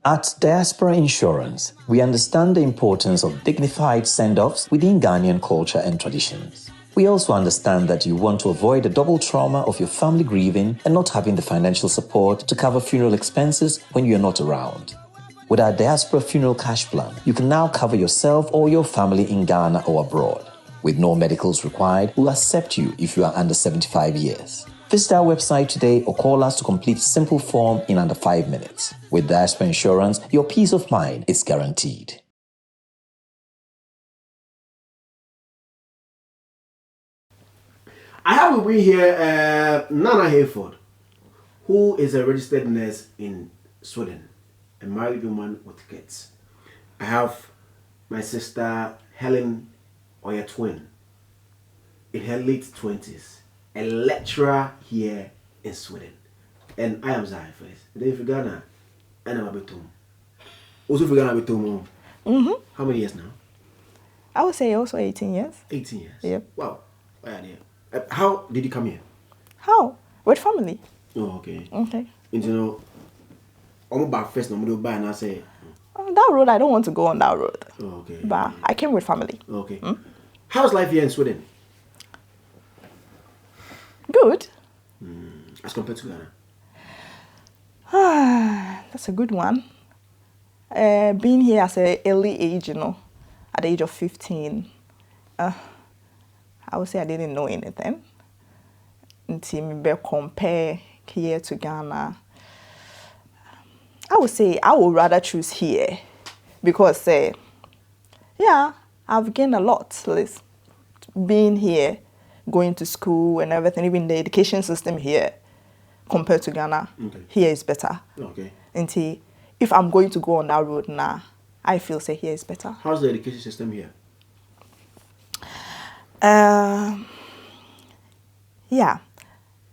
At Diaspora Insurance, we understand the importance of dignified send-offs within Ghanaian culture and traditions. We also understand that you want to avoid the double trauma of your family grieving and not having the financial support to cover funeral expenses when you're not around. With our Diaspora Funeral Cash Plan, you can now cover yourself or your family in Ghana or abroad. With no medicals required, we'll accept you if you are under 75 years. Visit our website today or call us to complete a simple form in under 5 minutes. With Diaspora Insurance, your peace of mind is guaranteed. I have with me here Nana Hayford, who is a registered nurse in Sweden, a married woman with kids. I have my sister Helen, or your twin, in her late 20s, a lecturer here in Sweden. And I am Zionfelix. Then if you Ghana, and I'm a bit home. Also, if you Ghana, a bit home. How many years now? I would say also 18 years. 18 years? Yep. Wow. How did you come here? How? With family. Oh, okay. Okay. And you know, I'm about first, I'm going to buy and I say, On that road, I don't want to go on that road. oh, okay. But I came with family. Okay. How's life here in Sweden? Good. As compared to Ghana? That's a good one. Being here at an early age, at the age of 15, I would say I didn't know anything. Until me compare here to Ghana, I would say I would rather choose here because, I've gained a lot. Like, being here, going to school and everything, even the education system here compared to Ghana, here is better. Okay. Until if I'm going to go on that road now, I feel say here is better. How's the education system here?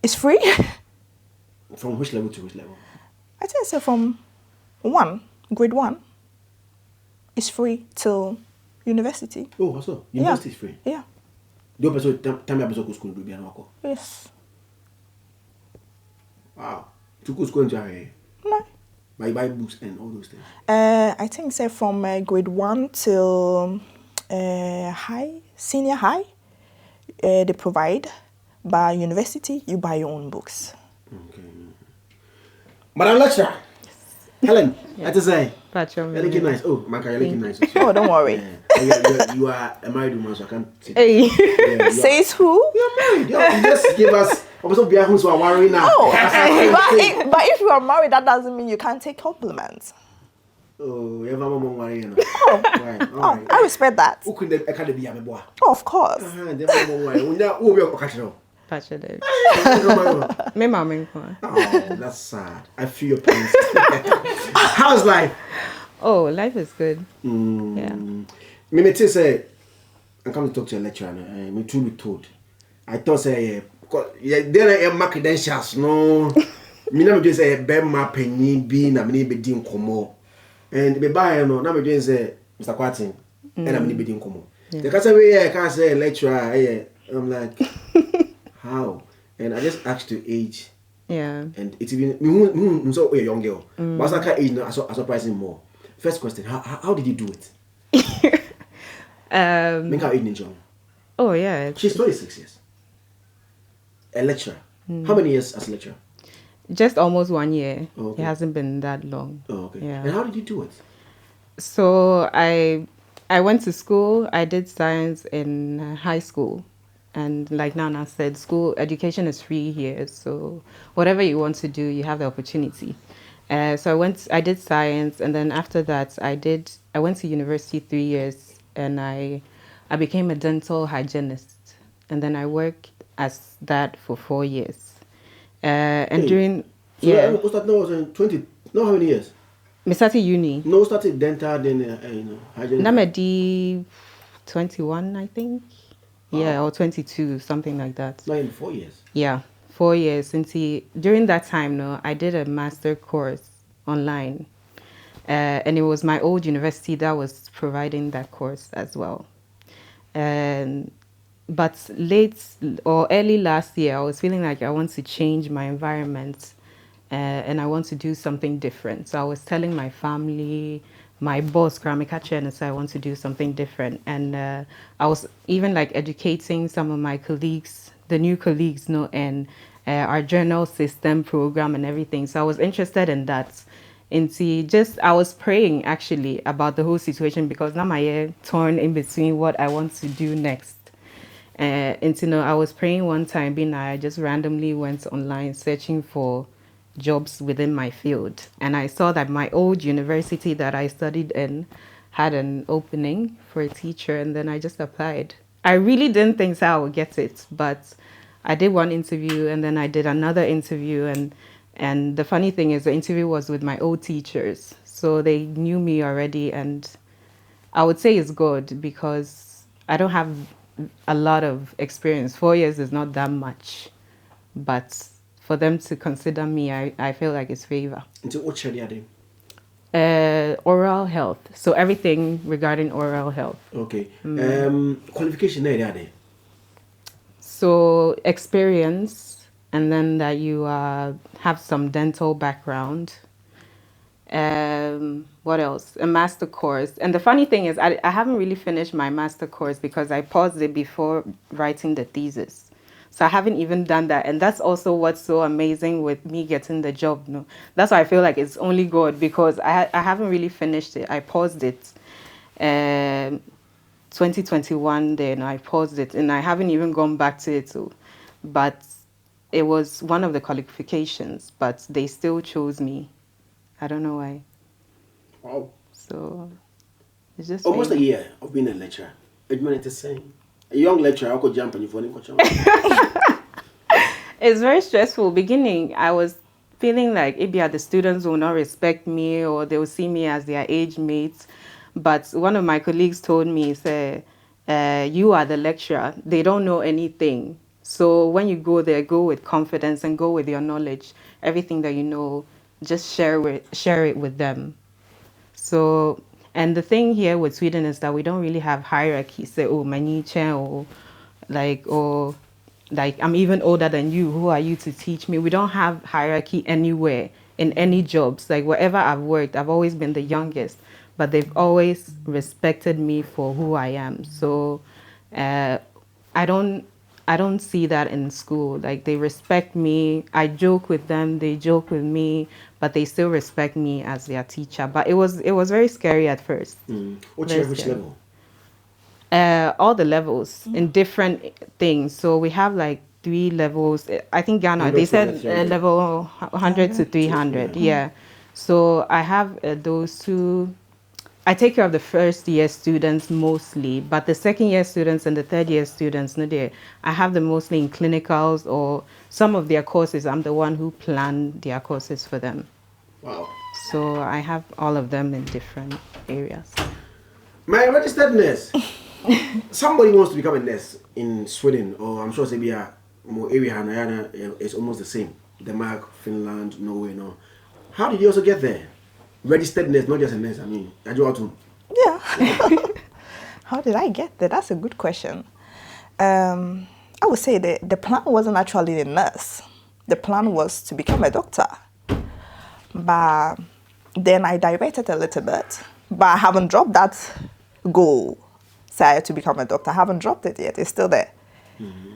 It's free. From which level to which level? I think so from grade 1, it's free till university. Oh, so university is free? Yeah. Do you episode time episode go school do be anoko? Yes. Wow. To go school in Jare? No. Buy books and all those things? I think so from grade 1 till senior high, they provide. By university, you buy your own books. Okay. Madam Lecturer, Helen, I just say, you're looking nice. Oh, Maka, you're looking nice. Oh, don't worry. You are a married woman, so I can't say. Hey. Says who? You're married. You just give us. Also, be who are worried now. No, but if you are married, that doesn't mean you can't take compliments. Oh, you have a mom worrying. Oh, right. All right. I respect that. Who could the academy have a boy? Oh, of course. Me mama. Oh, that's sad. I feel your pain. How's life? Oh, life is good. Yeah. Me say, I'm coming to talk to a lecturer. Me too be told. I thought say, there are my credentials. No, me never just say be my penny be na me be din komo. And be buy no, na me just say Mr. Kwatin, and I'm be din komo. The can't can't say lecturer. I'm like. How? And I just asked your age. Yeah. And it's even so a young girl. But I age now, I surprised him more. First question, how did you do it? Make her age young. Oh yeah. She's 26 years. A lecturer. How many years as a lecturer? Just almost 1 year. Oh, okay. It hasn't been that long. Oh, okay. Yeah. And how did you do it? So I went to school. I did science in high school. And like Nana said, school education is free here. So whatever you want to do, you have the opportunity. So I did science, and then after that, I went to university 3 years, and I became a dental hygienist, and then I worked as that for 4 years. And during was in 20. No, how many years? I started uni. No, started dental, then hygienist. I'm 21, I think. Yeah, or 22, something like that. Not in 4 years. Yeah, 4 years. During that time, I did a master course online, and it was my old university that was providing that course as well. But late or early last year, I was feeling like I want to change my environment and I want to do something different. So I was telling my family, my boss, Kramikache, and so I want to do something different. And I was even like educating some of my colleagues, the new colleagues, no, and our journal system program and everything. So I was interested in that. I was praying actually about the whole situation because now my head torn in between what I want to do next. I was praying one time, I just randomly went online searching for jobs within my field. And I saw that my old university that I studied in had an opening for a teacher, and then I just applied. I really didn't think so I would get it, but I did one interview, and then I did another interview, and the funny thing is the interview was with my old teachers. So they knew me already, and I would say it's good because I don't have a lot of experience. 4 years is not that much, but for them to consider me, I feel like it's favor. Into what shall you do? Oral health. So everything regarding oral health. Okay. Qualification there. So experience, and then that you have some dental background. What else? A master course. And the funny thing is, I haven't really finished my master course because I paused it before writing the thesis. So I haven't even done that. And that's also what's so amazing with me getting the job. No, that's why I feel like it's only good because I haven't really finished it. I paused it. 2021 then I paused it and I haven't even gone back to it. But it was one of the qualifications, but they still chose me. I don't know why. Wow. So it's just almost a year of being a lecturer. It's the same. A young lecturer, I could jump on your phone. It's very stressful. Beginning, I was feeling like maybe the students will not respect me or they will see me as their age mates. But one of my colleagues told me, say, you are the lecturer. They don't know anything. So when you go there, go with confidence and go with your knowledge. Everything that you know, just share it with them. So, and the thing here with Sweden is that we don't really have hierarchy. Say, oh, maniche, or like I'm even older than you. Who are you to teach me? We don't have hierarchy anywhere in any jobs. Like wherever I've worked, I've always been the youngest, but they've always respected me for who I am. So, I don't see that in school. Like they respect me. I joke with them. They joke with me, but they still respect me as their teacher. But it was very scary at first. Which level? All the levels in different things. So we have like 3 levels. I think Ghana, they said level 100 to 300. Yeah. So I have those 2. I take care of the first year students mostly, but the second year students and the third year students, I have them mostly in clinicals or some of their courses. I'm the one who plan their courses for them. Wow. So I have all of them in different areas. My registered nurse. Somebody wants to become a nurse in Sweden, or I'm sure Serbia, more area, it's almost the same. Denmark, Finland, Norway, no. How did you also get there? Registered nurse, not just a nurse. I mean, yeah. How did I get there? That's a good question. I would say the plan wasn't actually a nurse. The plan was to become a doctor. But then I diverted a little bit. But I haven't dropped that goal, say, to become a doctor. I haven't dropped it yet. It's still there.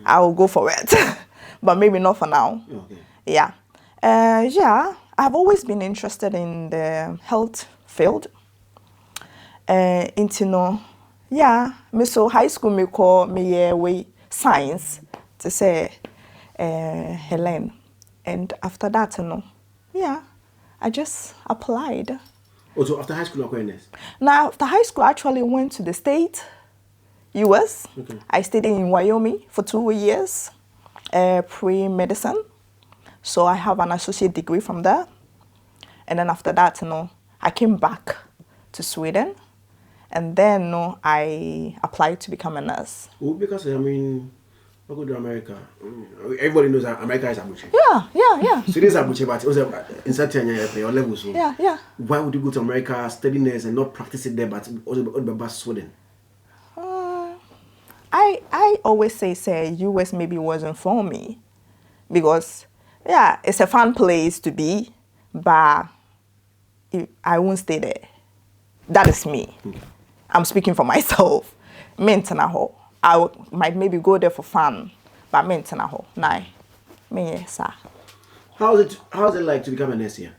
I will go for it. But maybe not for now. Okay. Yeah. I've always been interested in the health field. So high school me call me science to say Helen. And after that, I just applied. Oh, so after high school, you were Now, after high school, I actually went to the state, US. Okay. I stayed in Wyoming for 2 years, pre-medicine. So I have an associate degree from there. And then after that, I came back to Sweden. And then I applied to become a nurse. Well, because, I mean, I go to America. Everybody knows that America is Abuche. Yeah. Sweden is Abuche, but also in certain your levels. So yeah. Why would you go to America, study nurse, and not practice it there, but also be Sweden? I always say US maybe wasn't for me. Because Yeah, it's a fun place to be, but I won't stay there. That is me. I'm speaking for myself. Mentana I might maybe go there for fun, but mentana ho. Nah, me sir. How's it like to become a nurse here?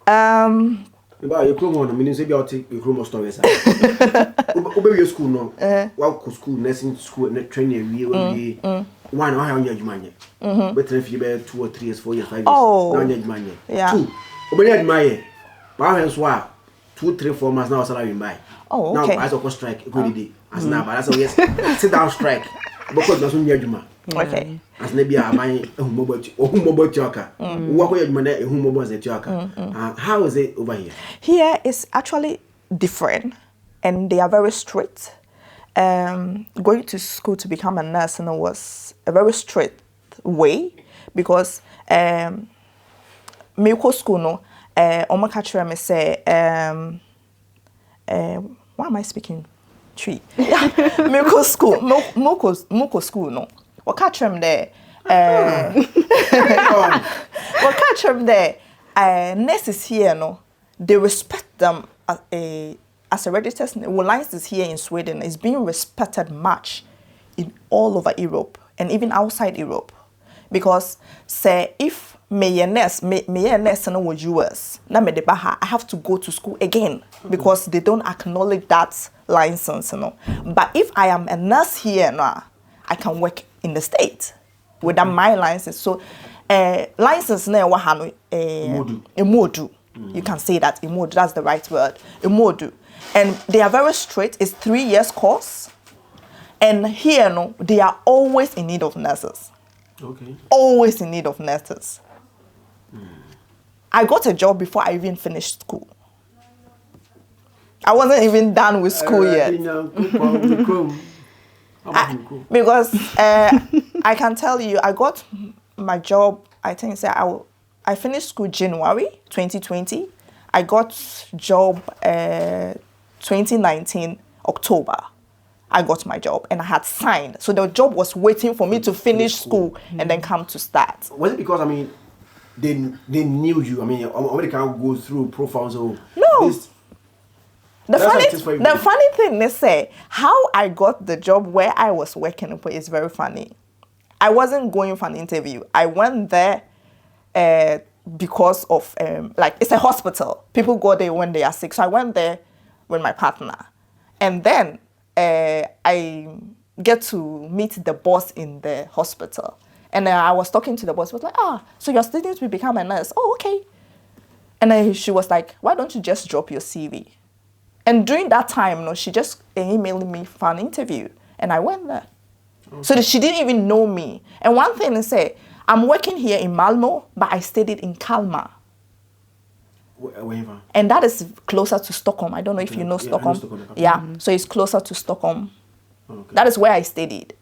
About your chrome on, I mean, say you take your chrome stories. Obey your school no. Walk school, nursing school, and training we will be one or how you man. But if you bear 2 or 3 years, 4 years, 5 years, now you man. Yeah. 2. Obey my. But hence why 2, 3, 4 months now salary buy. Oh, okay. Now as a strike, good day. As now, but that's a yes. Sit down strike. Because that's when you Okay. as maybe I buy a mobile choker. What way you manage a mobile as a choker? How is it over here? Here is actually different, and they are very strict. Going to school to become a nurse was a very strict way because me go school no. Oma catcher me say why am I speaking? Tree. Me go school. Moko school no. What catch them there? What catch them there? Nurses here no. They respect them as a registered license here in Sweden is being respected much in all over Europe and even outside Europe. Because say if me a nurse no was US, na me de baha, I have to go to school again because they don't acknowledge that license, you know. But if I am a nurse here now, I can work in the state without my license. So license na wahano modu. You can say that modu, that's the right word. Modu. And they are very strict. It's 3 years course. And here no, they are always in need of nurses. Okay. Always in need of nurses. I got a job before I even finished school. I wasn't even done with school yet. Because I can tell you, I got my job, I think I finished school January 2020. I got job 2019 October. I got my job and I had signed. So the job was waiting for me to finish school and then come to start. Was it because, I mean, they knew you? I mean, they can't go through profiles or... No. The funny thing, they say, how I got the job where I was working is very funny. I wasn't going for an interview. I went there because of, it's a hospital. People go there when they are sick. So I went there with my partner. And then I get to meet the boss in the hospital. And I was talking to the boss. He was like, so you're studying to become a nurse. Oh, okay. And then she was like, why don't you just drop your CV? And during that time, she just emailed me for an interview. And I went there. Okay. So that she didn't even know me. And one thing they say, I'm working here in Malmö, but I studied in Kalmar. Wherever. And that is closer to Stockholm. I don't know if you know Stockholm. Yeah, so it's closer to Stockholm. Okay. That is where I studied.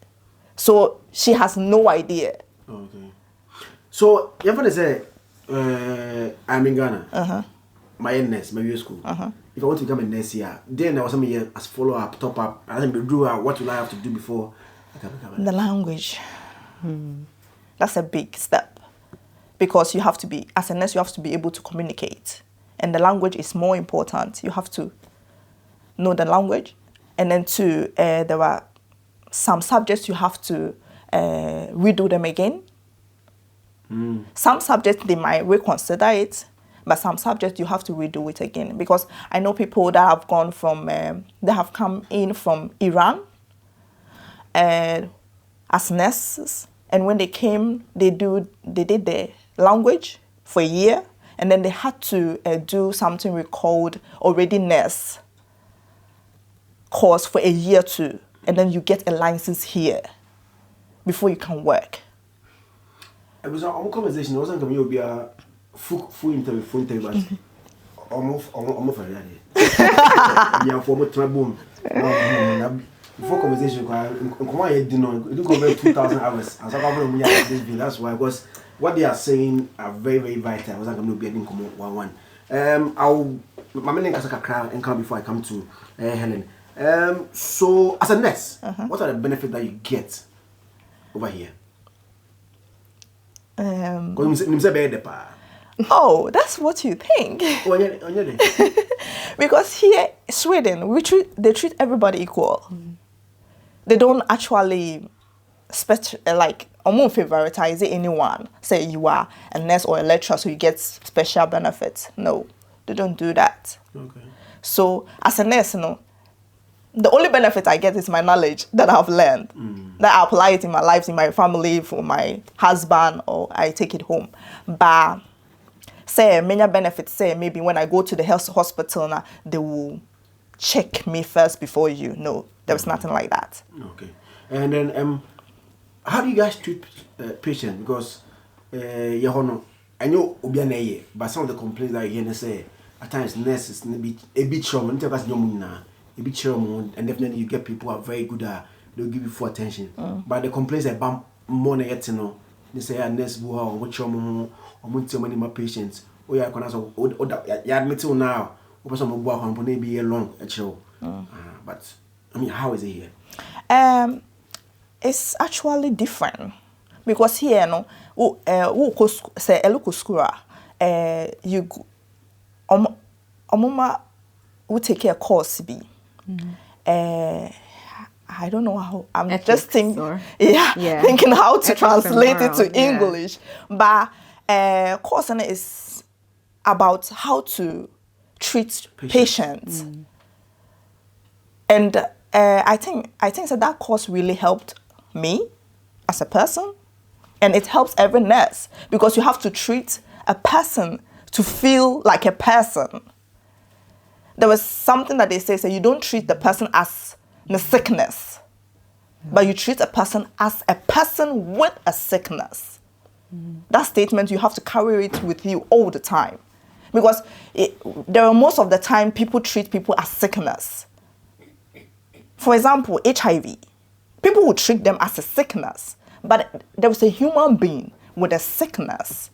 So she has no idea. Okay. So, you ever say, I'm in Ghana. My nurse, my school. If I want to become a nurse here, then there was some year as follow up, top up, and then do what will I have to do before I can become a nurse? The language. That's a big step. Because you have to be, as a nurse, you have to be able to communicate. And the language is more important. You have to know the language. And then there are some subjects you have to redo them again. Some subjects, they might reconsider it. But some subjects, you have to redo it again. Because I know people that have gone from, they have come in from Iran as nurses. And when they came, they did the language for a year. And then they had to do something we called already nurse course for a year too. And then you get a license here before you can work. It was a conversation. It wasn't going to be a full interview, but almost for that. Yeah, for more trouble. Before conversation, I didn't go over 2,000 hours. I was like, this bill. That's why, because what they are saying are very, very vital. I was like, I'm not being one. My main is a crowd and come before I come to Helen. So, as a nurse, what are the benefits that you get over here? Oh, that's what you think. Because here, Sweden, they treat everybody equal. They don't actually favoritize anyone. Say you are a nurse or a lecturer, so you get special benefits. No, they don't do that. Okay. So as a nurse, the only benefit I get is my knowledge that I've learned. That I apply it in my life, in my family, for my husband, or I take it home. But say many benefits, say maybe when I go to the health hospital now, they will check me first before you. No, there's nothing like that. Okay. And then how do you guys treat patients? Because I know but some of the complaints that you hear say at times nurses a bit trauma, and definitely you get people who are very good at they'll give you full attention. But the complaints about more yet they say nurse who are what trauma or many more patients. Oh yeah, you admit now. Person will be a long but I mean, how is it here? It's actually different because here, say a local school, you will take care course be. I don't know how. I'm ethics just thinking, thinking how to translate it to English. But course is about how to treat patients. And I think that course really helped me as a person, and it helps every nurse because you have to treat a person to feel like a person. There was something that they say you don't treat the person as the sickness, but you treat a person as a person with a sickness. That statement, you have to carry it with you all the time because there are most of the time people treat people as sickness. For example, HIV. People would treat them as a sickness, but there was a human being with a sickness.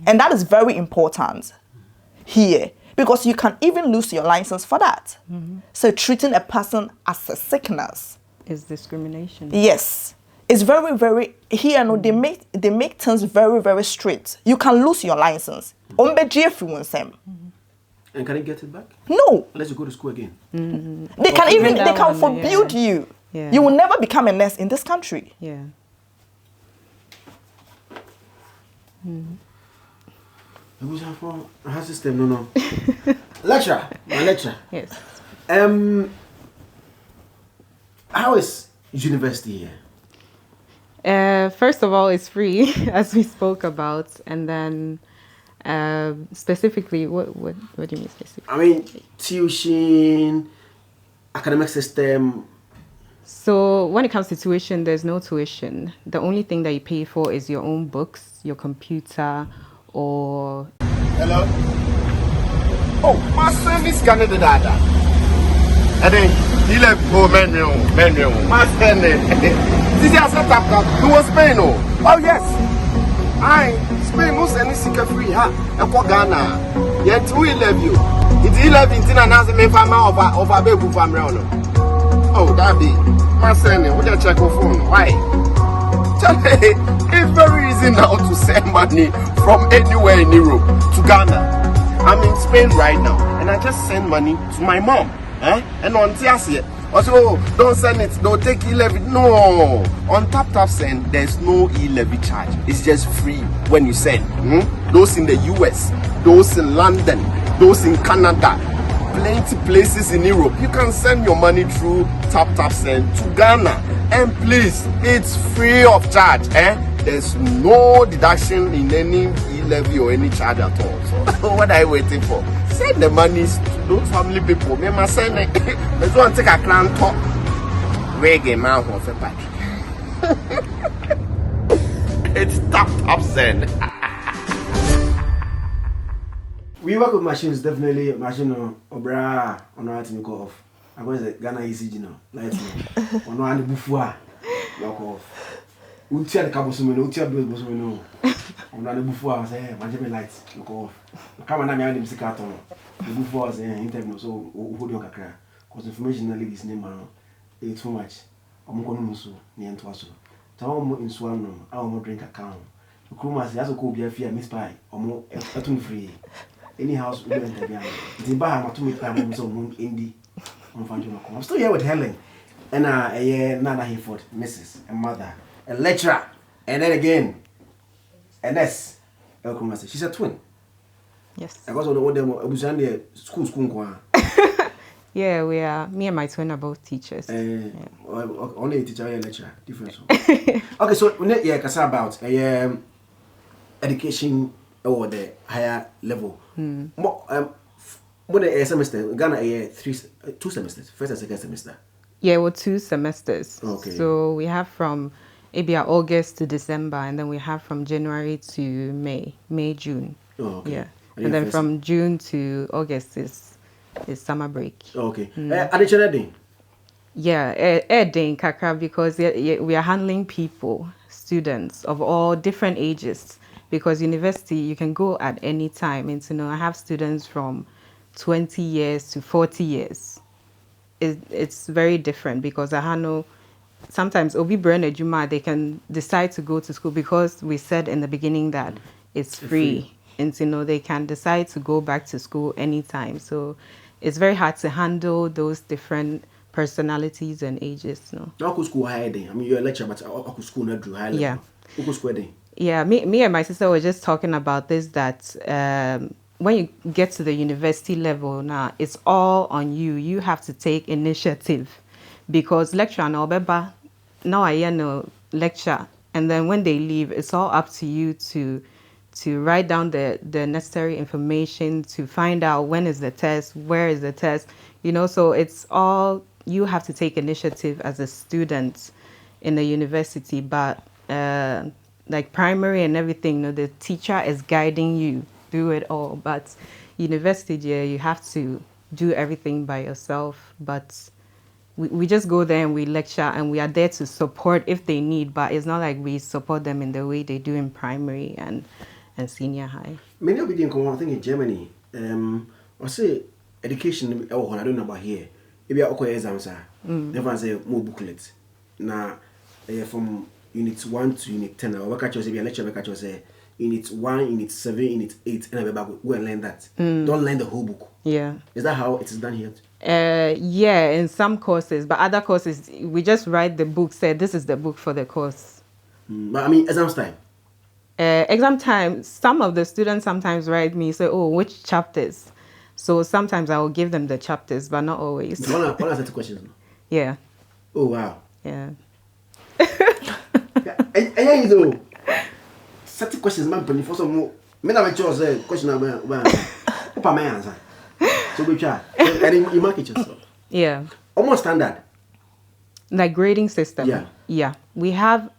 And that is very important here because you can even lose your license for that. So treating a person as a sickness is discrimination. Yes. It's very, very, here they make things very, very strict. You can lose your license. And can you get it back? No. Unless you go to school again. They can forbid you. Yeah. You will never become a nurse in this country. Yeah. System, no. Lecturer, my lecturer. Yes. How is university here? First of all, it's free, as we spoke about, and then specifically, what do you mean specifically? I mean, tuition, academic system. So when it comes to tuition, there's no tuition. The only thing that you pay for is your own books, your computer, or... Hello? Oh, my son is Canada data. And then he left for menu. My son, this is a setup that was Spain. Oh, yes. Spain most any secret free, huh? And for Ghana. Yet we love you. It's 11 and as a member of a baby family. Oh, that be my son. Would you check your phone? Why? It's very easy now to send money from anywhere in Europe to Ghana. I'm in Spain right now, and I just send money to my mom. And on Tiasia, also don't send it, don't take e-levy. No, on tap send, there's no e-levy charge. It's just free when you send. Those in the US, those in London, those in Canada, plenty places in Europe. You can send your money through tap send to Ghana, and please, it's free of charge. There's no deduction in any e-levy or any charge at all. So what are you waiting for? Send the money to those family people. Me must send it. Let's go and take a clan talk. Reggae man for the back. It's tap send. We work with machines, definitely machine obra on how to go off. I'm going to Ghana ECG now. Lightning. On how to bufua. Lock off. Utia the cable sumino, utia bill bosumino. On how to bufua say, manage lights. Lock off. Come on, I'm having the carton. The bufua say interview, so hold your kakra. Because information na ladies name man. It's too much. I'm going to musu. Ni entwaso. Tawo mo insuano. I mo drink account. Kumas, that's a cool beer fear, Miss Pie, or more free. Any house we enter behind. The bar, my 2 meter time, so moon indie on Fanjuma. I'm still here with Helen. And Nana Hayford, Mrs. and mother, a lecturer, and then again, and that's Kumas. She's a twin. Yes. I was on the order school. Yeah, we are. Me and my twin are both teachers. Only a teacher, a lecturer, different. Okay, so yeah, kasa about education or the higher level. What a semester? Ghana a 2 semesters, first and second semester. Yeah, well, 2 semesters. Okay. So we have from maybe August to December, and then we have from January to May, June. Oh, okay. Yeah, and then from June to August is summer break. Okay. Additional day. Yeah, day kakra, because we are handling people, students of all different ages. Because university, you can go at any time. And I have students from 20 years to 40 years. It's very different because I know sometimes Obi Brand Ejuma, they can decide to go to school because we said in the beginning that it's free. And they can decide to go back to school anytime. So it's very hard to handle those different personalities and ages. Now, school higher day. I mean, you're a lecturer, but school not do high level. Yeah. School day. Yeah, me and my sister were just talking about this, that when you get to the university level now, it's all on you. You have to take initiative because lecture and obeba, now I know lecture. And then when they leave, it's all up to you to write down the necessary information, to find out when is the test, where is the test, so it's all, you have to take initiative as a student in the university. But like primary and everything, the teacher is guiding you through it all. But university, yeah, you have to do everything by yourself. But we just go there and we lecture, and we are there to support if they need, but it's not like we support them in the way they do in primary and senior high. Many of you I think in Germany, I say education, I don't know about here. If you have exams, never say more booklets. Now, from unit 1 to unit 10, I work at your lecture, work at your unit 1, unit 7, unit 8, and I go and learn that. Don't learn the whole book. Yeah. Is that how it is done here? Yeah, in some courses, but other courses, we just write the book, say this is the book for the course. But I mean, exams time. Exam time, some of the students sometimes write me, say, oh, which chapters? So sometimes I will give them the chapters, but not always. One answer to questions. Yeah. Oh, wow. Yeah. And you know, certain questions, man, but for some more, me na choose question number one. Opa my answer. So we try. And you mark it yourself. Yeah. Almost standard. Like grading system. Yeah. Yeah. We have,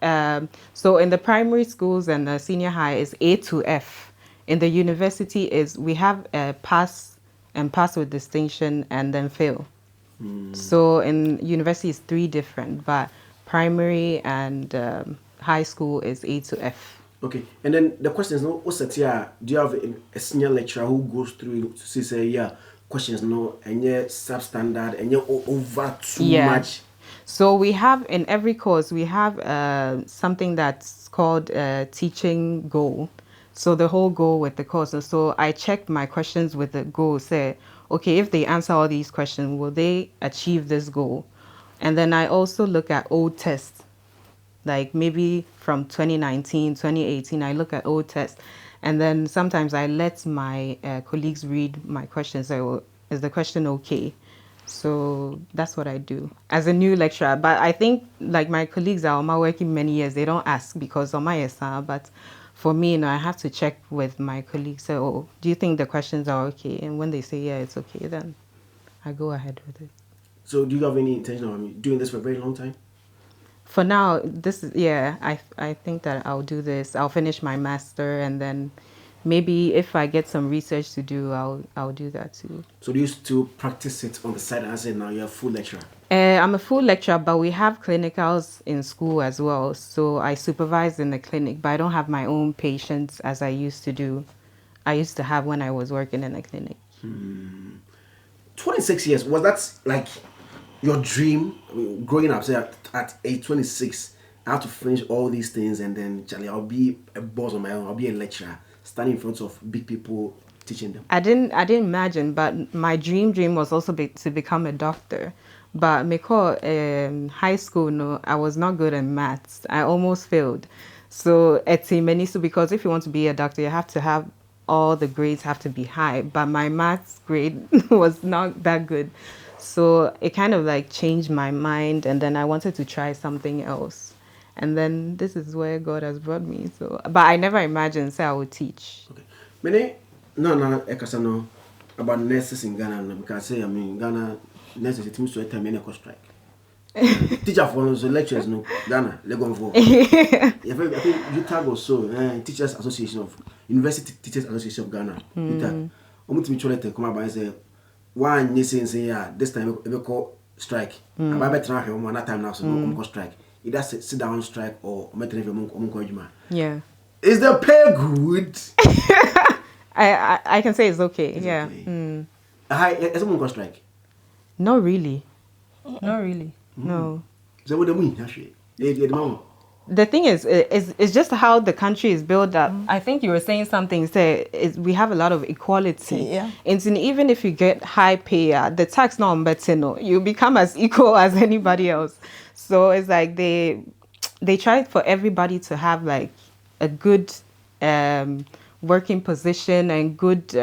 so in the primary schools and the senior high is A to F. In the university we have pass and pass with distinction and then fail. So in university it's 3 different, but primary and high school is A to F. Okay, and then the question is, do you have a senior lecturer who goes through to say, yeah, questions, and yeah, substandard, and yeah, over too much? So we have, in every course, we have something that's called teaching goal. So the whole goal with the course. And so I check my questions with the goal, say, okay, if they answer all these questions, will they achieve this goal? And then I also look at old tests, like maybe from 2019, 2018, I look at old tests. And then sometimes I let my colleagues read my questions. So is the question okay? So that's what I do as a new lecturer. But I think like my colleagues are working many years, they don't ask because of my SR. But for me, I have to check with my colleagues. So, oh, do you think the questions are okay? And when they say, yeah, it's okay, then I go ahead with it. So do you have any intention of doing this for a very long time? For now, this is, I think that I'll do this. I'll finish my master, and then maybe if I get some research to do, I'll do that too. So do you still practice it on the side? I said now you're a full lecturer. I'm a full lecturer, but we have clinicals in school as well. So I supervise in the clinic, but I don't have my own patients as I used to do. I used to have when I was working in a clinic. 26 years, was that like your dream growing up, say at age 26, I have to finish all these things, and then Charlie, I'll be a boss on my own. I'll be a lecturer, standing in front of big people, teaching them. I didn't imagine, but my dream was also to become a doctor. But because high school, no, I was not good at maths. I almost failed. So at Menisu, because if you want to be a doctor, you have to have all the grades have to be high. But my maths grade was not that good. So it kind of like changed my mind, and then I wanted to try something else. And then this is where God has brought me. So, but I never imagined say I would teach. Okay. Many no ekasano about nurses in Ghana because I mean Ghana nurses it means to time many strike. Teacher for the lecturers no Ghana they go for. I think you tag also Teachers Association of University Teachers Association of Ghana. Omo timi chole te come about say one nation say this time we call strike. About better now one time now so no strike. Either sit down strike or Yeah. Is the pay good? I can say it's okay. It's yeah. Okay. Is someone go strike? Not really. Not really. No. So what do you mean? Actually, The thing is, it's just how the country is built up. I think you were saying something. Say we have a lot of equality. Yeah. And even if you get high pay, the tax not better. No, you become as equal as anybody else. So it's like they try for everybody to have like a good working position and good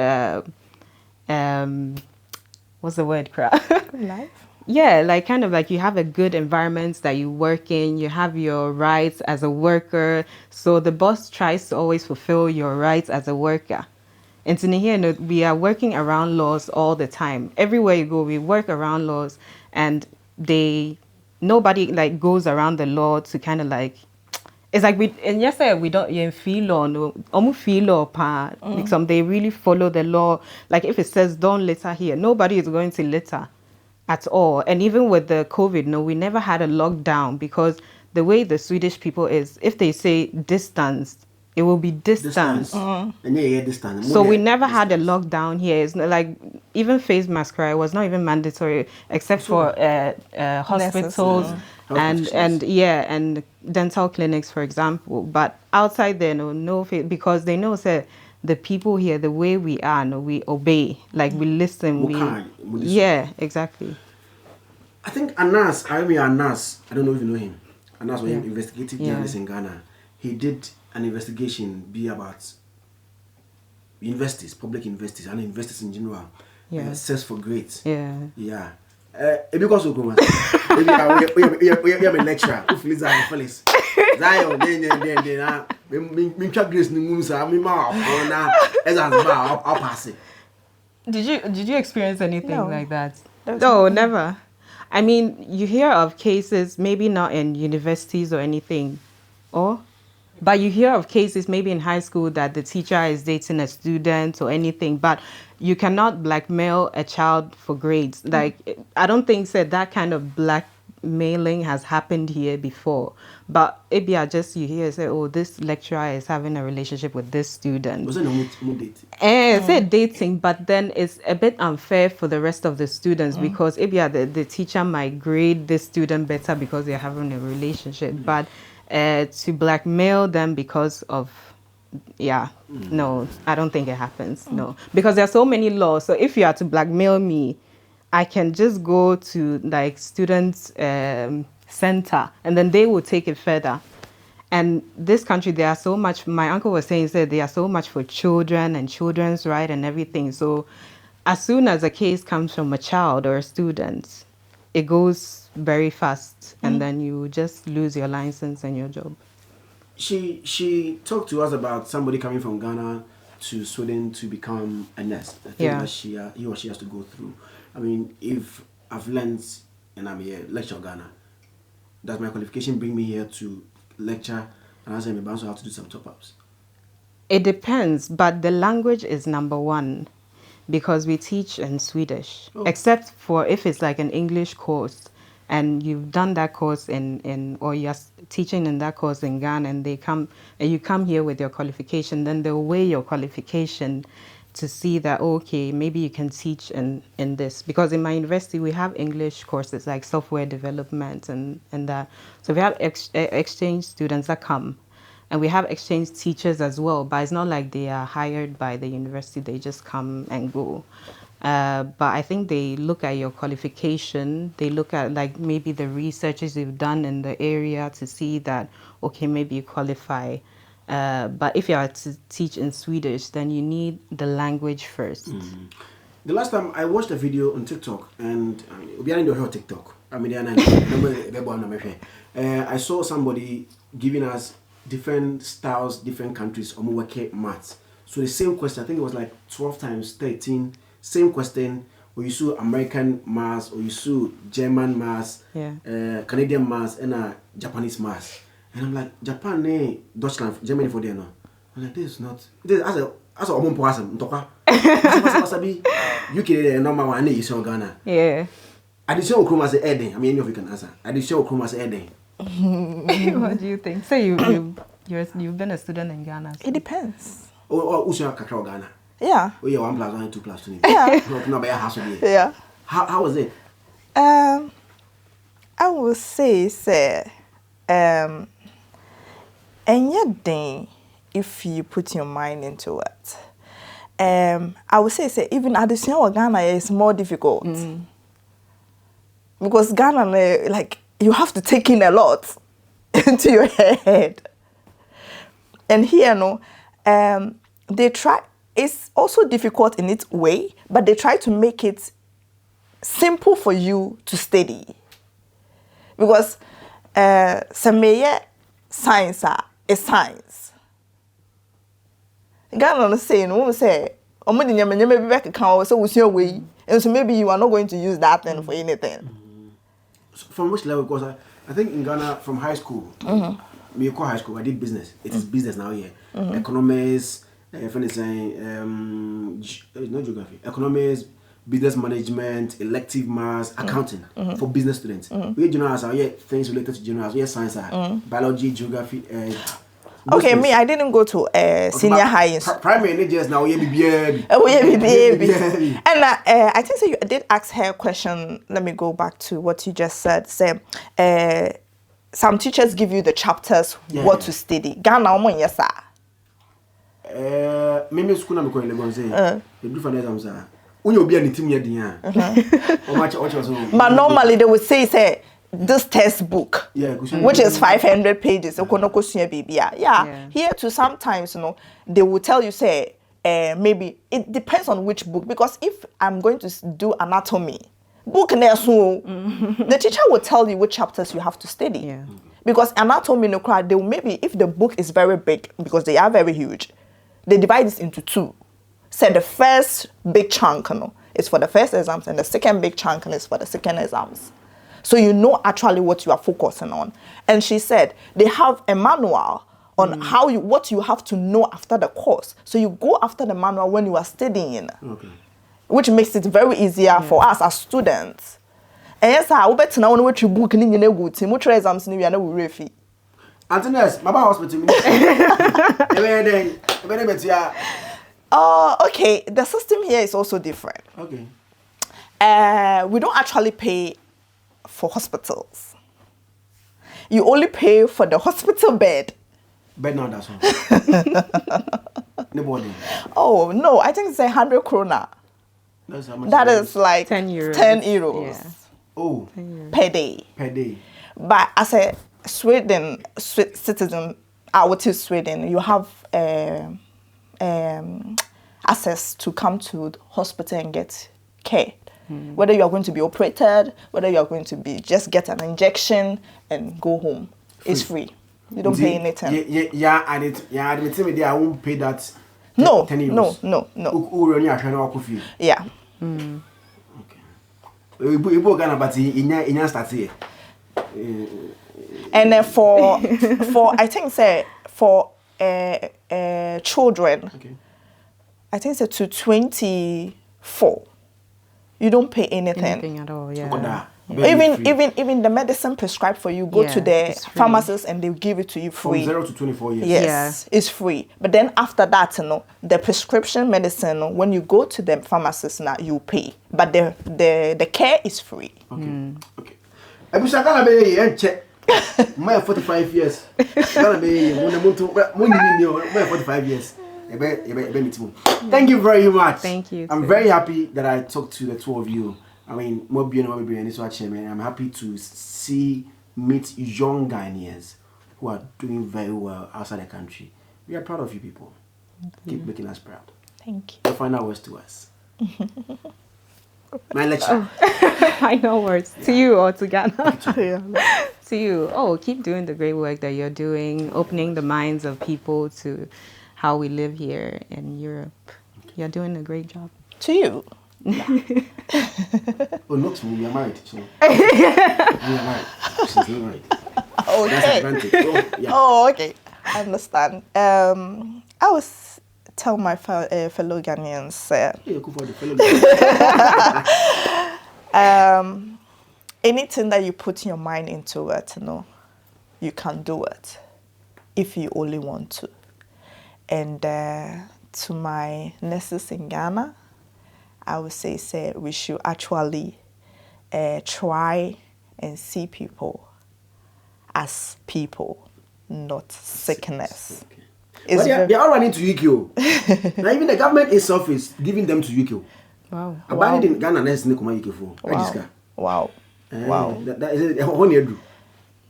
what's the word, crap? Life. Yeah, like kind of like you have a good environment that you work in, you have your rights as a worker. So the boss tries to always fulfill your rights as a worker. And in here, we are working around laws all the time. Everywhere you go, we work around laws, and nobody like goes around the law to kind of like, it's like we don't feel law no feel law pa. Like they really follow the law. Like if it says don't litter here, nobody is going to litter at all. And even with the COVID, no, we never had a lockdown because the way the Swedish people is, if they say distance, it will be distance. And yeah, distance. So we never had a lockdown here. It's not like even face mask, right? It was not even mandatory except for hospitals and dental clinics, for example. But outside there, no face, because they know say the people here, the way we are, we obey, like we listen. Yeah, exactly. I think Anas, I don't know if you know him. Anas was an investigative journalist in Ghana. He did an investigation about universities, public universities, and universities in general. Yeah. Search for grades. Yeah. Yeah. Because of we have a lecturer who feels Zionfelix. Zion, I'll pass it. Did you experience anything like that? No, never. I mean, you hear of cases, maybe not in universities or anything, but you hear of cases maybe in high school that the teacher is dating a student or anything, but you cannot blackmail a child for grades. Like, I don't think that kind of blackmailing has happened here before. But maybe you hear say, oh, this lecturer is having a relationship with this student. Was it no dating? It's dating, but then it's a bit unfair for the rest of the students because maybe the teacher might grade this student better because they're having a relationship. But to blackmail them because of, no, I don't think it happens. No, because there are so many laws. So if you are to blackmail me, I can just go to like students' center and then they will take it further. And this country, there are so much, my uncle was saying, they are so much for children and children's right and everything. So as soon as a case comes from a child or a student, it goes very fast and then you just lose your license and your job. She talked to us about somebody coming from Ghana to Sweden to become a nurse. I think that he or she has to go through. I mean, if I've learned and I'm here, lecture Ghana, does my qualification bring me here to lecture and as I'm about to have to do some top-ups? It depends, but the language is number one because we teach in Swedish, except for if it's like an English course and you've done that course or you're teaching in that course in Ghana and you come here with your qualification, then they'll weigh your qualification to see that, okay, maybe you can teach in this. Because in my university, we have English courses like software development and that. So we have exchange students that come. And we have exchange teachers as well, but it's not like they are hired by the university. They just come and go. But I think they look at your qualification. They look at like maybe the researches you've done in the area to see that, okay, maybe you qualify. But if you are to teach in Swedish, then you need the language first. Mm-hmm. The last time I watched a video on TikTok, and TikTok. I saw somebody giving us different styles, different countries, maths. So the same question, I think it was like 12 times 13, same question, or you saw American maths, or you saw German maths, Canadian maths, and Japanese maths. And I'm like, Japan, Deutschland, Germany for there, no. I'm like, this is not, this as a woman person, UK, normal one, you saw Ghana. Yeah. Additional Chroma say Eden. I mean, any of you can answer. Additional Chroma say Eden. What do you think? So you've been a student in Ghana? So. It depends. Oh, Usha Kakao Ghana. Yeah. Oh, yeah, 1 + 1 2 + 2. Yeah. Yeah. How was it? I would say, and yet, if you put your mind into it, I would say, even additional Ghana is more difficult. Because Ghana, like, you have to take in a lot into your head. And here, no, they try, it's also difficult in its way, but they try to make it simple for you to study. Because some science is science. Ghana is saying, we say, maybe you are not going to use that thing for anything. From which level? Because I think in Ghana, from high school, me call high school, I did business. It is business now here. Economics, not geography. Economics, business management, elective maths, accounting for business students. We generals are things related to generals. We science, biology, geography. Okay, me, I didn't go to senior high. Primary just now, baby. Oh, yeah, baby. And I think so. You did ask her a question. Let me go back to what you just said. Say, some teachers give you the chapters what to study. Ghana, yes, sir. Maybe school na mko Lagos say. They do for exams sir. When you be any team here dia. But normally they would say this textbook, which is 500 pages. Yeah. Here too, sometimes, they will tell you, say, maybe it depends on which book. Because if I'm going to do anatomy, the teacher will tell you which chapters you have to study. Yeah. Because anatomy, they will maybe, if the book is very big, because they are very huge, they divide this into two. So the first big chunk is for the first exams, and the second big chunk is for the second exams. So you know actually what you are focusing on. And she said they have a manual on what you have to know after the course. So you go after the manual when you are studying, which makes it very easier for us as students. And yes, I will bet now on what you book in the good team. What exams we are not refi. Antoinette, my hospital. Okay. The system here is also different. Okay. We don't actually pay for hospitals. You only pay for the hospital bed. Bed now, that's all. Nobody. Oh no, I think it's 100 krona. That's how much. That is like 10 euros. 10 euros. Yeah. Oh. Per day. Per day. But as a Sweden citizen, out to Sweden, you have access to come to the hospital and get care. Whether you are going to be operated, whether you are going to be just get an injection and go home, it's free. You don't pay anything. I won't pay that. No, 10 euros. no. Yeah. Okay. And then for I think say for children, I think it's to 24. You don't pay anything. Anything at all, yeah. Even the medicine prescribed for you, go to the it's free. pharmacist and they give it to you From free. 0 to 24 years. Yes, it's free. But then after that, the prescription medicine, when you go to the pharmacist now, you pay. But the care is free. Okay. Okay. Abusha kana be yen che. My 45 years. Kana be my 45 years. Thank you very much. Thank you. I'm very happy that I talked to the two of you. I mean, I'm happy to meet young Ghanaians who are doing very well outside the country. We are proud of you people. Keep making us proud. Thank you. The final words to us. My lecture. Final words to you or to Ghana. Yeah. To you. Oh, keep doing the great work that you're doing, opening the minds of people to how we live here in Europe. You're doing a great job. To you. Oh, not to me. We are married. So. We are married. She's not married. Okay. That's advantage. Oh, yeah. Oh, okay. I understand. I was tell my fellow Ghanaians. Yeah, go for the fellow. Anything that you put your mind into it, you can do it if you only want to. And to my nurses in Ghana, I would say we should actually try and see people as people, not sickness. Okay. It's But they are all running to UKO. Now even the government itself is giving them to UKO. Wow. Abandoned in Ghana, let's make come UKO for. Wow. Wow. That is a whole year do.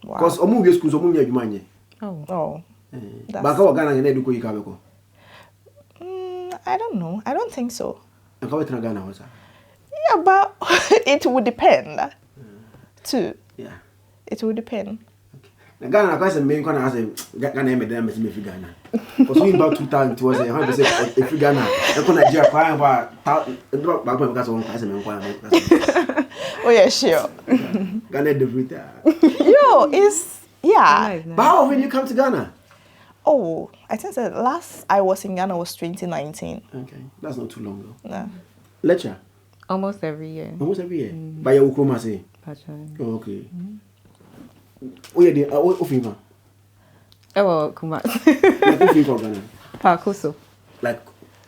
Because omu we schools omu year jumanye. Oh. Baka wa Ghana yene do ko yika beko. I don't know. I don't think so. And how to Ghana was? Yeah, but it would depend. Too. Yeah. It would depend. The Ghana because the main corner has a Ghana made them me fi Ghana. Because we about 2000 it was 100% if Ghana. E ko Nigeria kwa about back when because one class me kwa. Oh yeah, sure. Ghana the fruit. Yo, it's yeah. But how often you come to Ghana? Oh, I think the last I was in Ghana was 2019. Okay. That's not too long though. No. Lecture? Almost every year. Almost every year. By your Ukroma say. Oh, okay. Oh yeah, Ofima. Oh, Kumasi. Like Ofima Ghana. Pakuso. Like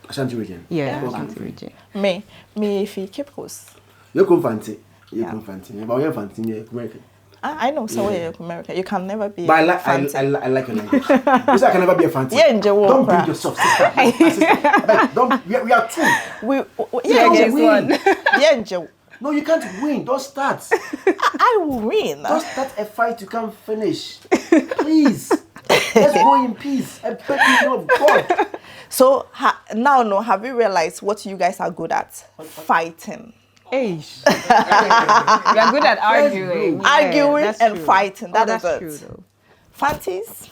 Ashanti region. Yeah, Okay. Ashanti region. Me if you keep close. You come fancy. You Yeah. come fancy. But you're fancy in America. I know somewhere in America. You can never be But I fancy. like your language. You say I can never be a fancy. Yeah, Don't bring yourself, sister. Don't. We are two. Yeah, against one. Yeah, Joe. No, you can't win. Don't start. I will win. Don't start a fight you can't finish. Please. Let's go in peace. I beg you, of God. So now, have you realized what you guys are good at? Fighting. Eish. We are good at arguing. Arguing that's and true. fighting. That's true it. though. Fancies,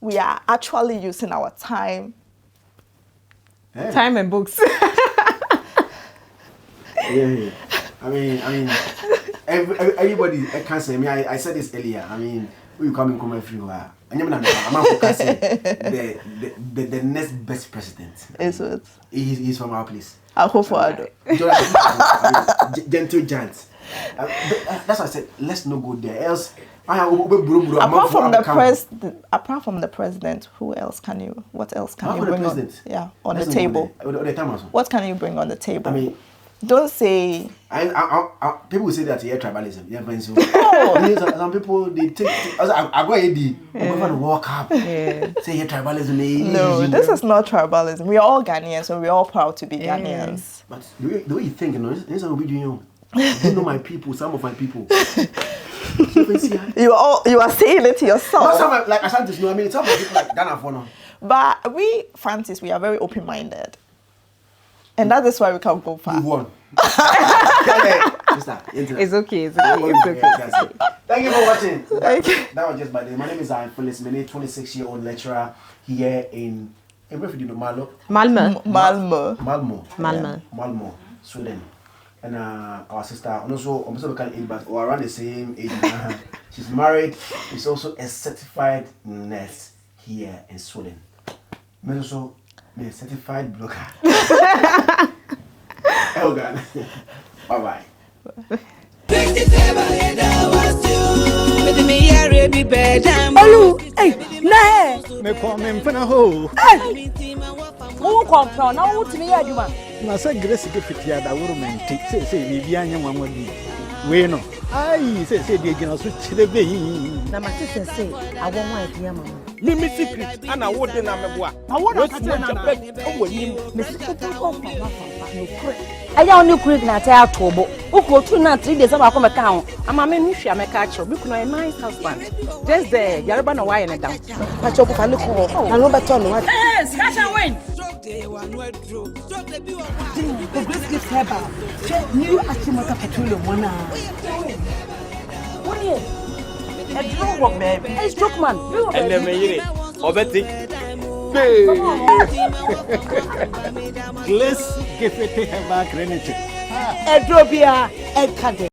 we are actually using our time. Hey. Time and books. Yeah. I mean, everybody can say. I said this earlier. I mean, we come everywhere. I'm focusing the next best president. Is it? He's from our place. I hope for Ado. Gentle giants. That's why I said let's not go there. Else, apart from the president, who else can you? What else can you bring on? Yeah, on the table. What can you bring on the table? I mean, don't say. People say that here tribalism. Yeah, some people they take. I go AD. I'm going to walk up. Yeah. Say here tribalism. No, this is not tribalism. We are all Ghanaians, so we're all proud to be Ghanaians. But the way you think, this will be doing. You know my people. Some of my people. You are saying it yourself. Not some like Ashanti. No, I mean some people like Ghana for now. But we Francis, we are very open-minded. And that is why we can go far. You won. It's okay. Thank you for watching. Thank you. That was just my name. My name is Zionfelix, 26-year-old lecturer here in where do you know Malmö, Sweden. And our sister, and also we can age, but around the same age. She's married. She's also a certified nurse here in Sweden. I'm also a certified blogger. Oh God. Bye bye. Olu, hey, nah. Me call me mfana ho. Hey, who come from? Now who to me aduma? Na say grace get fit ya da wuru menti. Say bibi anya nwanwa bi. We no. Ai say dey gina so chire be yi. Na ma say I won wife ya mama. Me secret ana wo de na meboa. Na wo na say na na. O nim. Me secret ko fa no kure. Aya oni kure na ta atobo. Uko tu na 3 days aba ko me ka ho. Ama me nhwia me ka acho. Bi kuno a nice husband. Just there, yareba na why na down. Pa cho ko fa ne ko. Na no better no what. Eh, scratch and win. The Grace Gift Herbal. New Achimota Petroleum one. What here? A drone work, baby. Hey, stroke man. And then me Obeti. Grace Gift Herbal Credit. Edrobia, Edkade.